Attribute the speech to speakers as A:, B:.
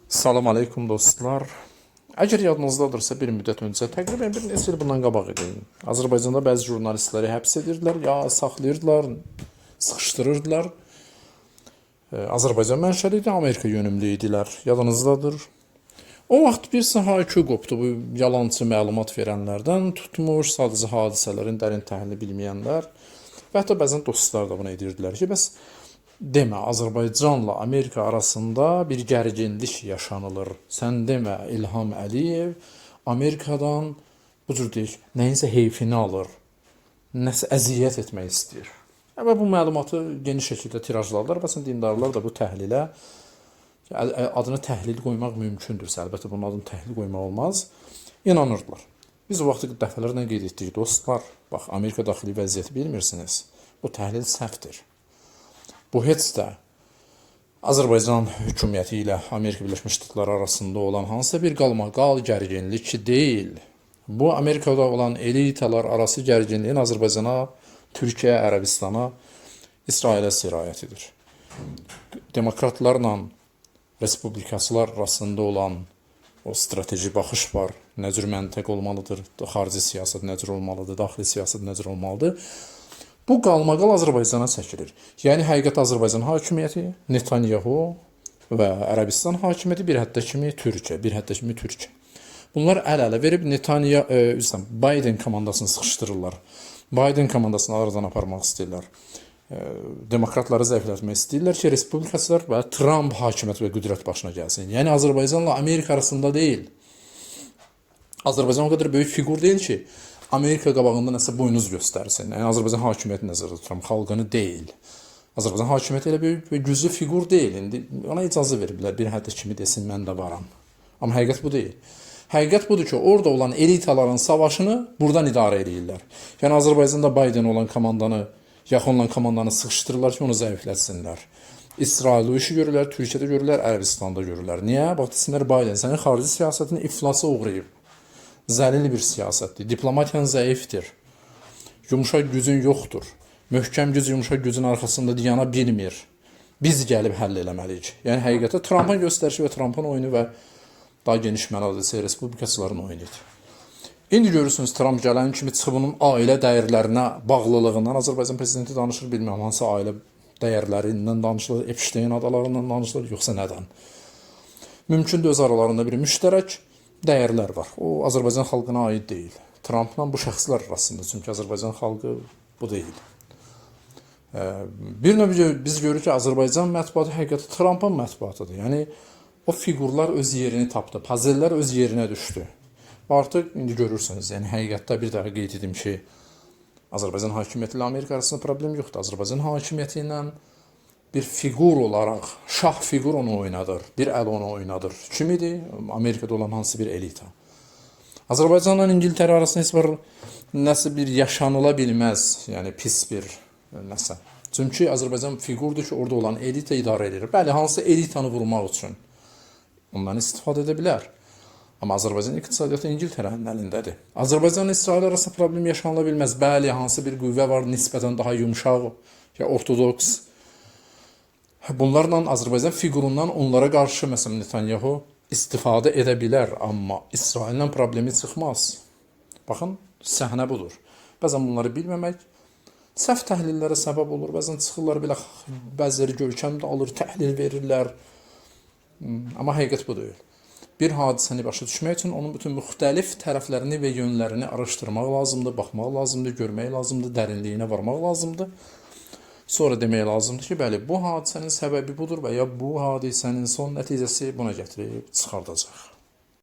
A: Salam aleykum dostlar. Əgər yadınızdadırsa bir müddət öncə, təqribən bir neçə il bundan qabaq idi. Azərbaycanda bəzi jurnalistləri həbs edirdilər, ya saxlayırdılar, sıxışdırırdılar. Azərbaycan mənşəli idi, Amerika yönümlü idilər. Yadınızdadır. O vaxt bir sahayı qopdu bu yalançı məlumat verənlərdən tutmuş, sadəcə hadisələrin dərin təhlilini bilməyənlər və hətta bəzən dostlar da bunu edirdilər ki, bəs demə, Azərbaycanla Amerika arasında bir gərginlik yaşanılır. Sən demə, İlham Əliyev Amerikadan bu cür deyək, nəyinsə heyfini alır, nəsə əziyyət etmək istəyir. Və bu məlumatı geniş şəkildə tirajladılar. Bəzən dindarlar da bu təhlilə adını təhlil qoymaq mümkündürsə, əlbəttə bunun adını təhlil qoymaq olmaz, inanırdılar. Biz o vaxtı dəfələrlə qeyd etdik, dostlar, bax, Amerika daxili vəziyyəti bilmirsiniz, bu təhlil səhvdir. Bu heç də Azərbaycan hökuməti ilə Amerika Birləşmiş Ştatları arasında olan hansısa bir qalmaqal gərginlik deyil. Bu Amerikada olan elitalar arası gərginliyin Azərbaycana, Türkiyə, Ərəbistana, İsrailə sirayətidir. Demokratlarla respublikaçılar arasında olan o strateji baxış var. Nə cür məntəq olmalıdır, xarici siyasət nə cür olmalıdır, daxili siyasət nə cür olmalıdır. Bu qalmaqal Azərbaycana çəkilir. Yəni, həqiqət Azərbaycan hakimiyyəti, Netanyahu və Ərəbistan hakimiyyəti bir həddə kimi Türkiyə. Bunlar əl-ələ verib Biden komandasını sıxışdırırlar. Biden komandasını aradan aparmaq istəyirlər. Demokratları zəiflətmək istəyirlər ki, respublikaçılar və Trump hakimiyyət və qüdrət başına gəlsin. Yəni, Azərbaycanla Amerika arasında deyil. Azərbaycan o qədər böyük fiqur deyil ki, Amerika qabağında nəsə boynuz göstərsin. Yəni, Azərbaycan hakimiyyəti nəzərdə tuturam, xalqını deyil. Azərbaycan hakimiyyəti elə böyük və güclü fiqur deyil. İndi ona icazə veriblər, bir həddə kimi desin, mən də varam. Amma həqiqət bu deyil. Həqiqət budur ki, orada olan elitaların savaşını buradan idarə edirlər. Yəni, Azərbaycanda Biden olan komandanı, yaxın olan komandanı sıxışdırırlar ki, onu zəiflətsinlər. İsrail o işi görürlər, Türkiyədə görürlər, Ərəbistanda görürlər. Niyə? Bax, desinlər, Biden sənin xarici siyasətini iflasa uğrayıb. Zəlil bir siyasətdir. Diplomatiyan zəifdir. Yumuşaq gücün yoxdur. Möhkəm güc yumuşaq gücün arxasında dayana bilmir. Biz gəlib həll eləməliyik. Yəni, həqiqətdə Trumpın göstərişi və Trumpın oyunu və daha geniş mənada respublikaçıların oyunudur. İndi görürsünüz, Trump gələn kimi çıxıb onun ailə dəyərlərinə bağlılığından Azərbaycan prezidenti danışır, bilməm, hansı ailə dəyərlərindən danışılır, Epstein adalarından danışılır, yoxsa nədən. Mümkündür, öz aralarında bir müştərək dəyərlər var. O, Azərbaycan xalqına aid deyil. Trumpla bu şəxslər arasında, çünki Azərbaycan xalqı bu deyil. Bir növ biz görürük ki, Azərbaycan mətbuatı həqiqətən Trumpın mətbuatıdır. Yəni, o fiqurlar öz yerini tapdı, pazellər öz yerinə düşdü. Artıq indi görürsünüz, yəni həqiqətdə bir daha qeyd edim ki, Azərbaycan hakimiyyəti ilə Amerika arasında problem yoxdur. Azərbaycan hakimiyyəti ilə bir fiqur olaraq, şah fiqur onu oynadır, bir əl onu oynadır. Kim idi? Amerikada olan hansı bir elita. Azərbaycanla İngiltərə arasında heç bir nəsə bir yaşanıla bilməz, yəni pis bir nəsə. Çünki Azərbaycan fiqurdur ki, orada olan elita idarə edir. Bəli, hansı elitanı vurmaq üçün ondan istifadə edə bilər. Amma Azərbaycan iqtisadiyyatı İngiltərənin əlindədir. Azərbaycanla İsrail arasında problem yaşanıla bilməz. Bəli, hansı bir qüvvə var, nisbətən daha yumşaq, ya ortodoks. Bunlarla Azərbaycan fiqurundan onlara qarşı, məsələn, Netanyahu istifadə edə bilər, amma İsraillə problemi çıxmaz. Baxın, səhnə budur. Bəzən bunları bilməmək səhv təhlillərə səbəb olur. Bəzən çıxırlar belə, bəziləri görkəm də alır, təhlil verirlər. Amma həqiqət bu deyil. Bir hadisəni başa düşmək üçün onun bütün müxtəlif tərəflərini və yönlərini araşdırmaq lazımdır, baxmaq lazımdır, görmək lazımdır, dərinliyinə varmaq lazımdır. Sonra demək lazımdır ki, bəli, bu hadisənin səbəbi budur və ya bu hadisənin son nəticəsi buna gətirib çıxardacaq.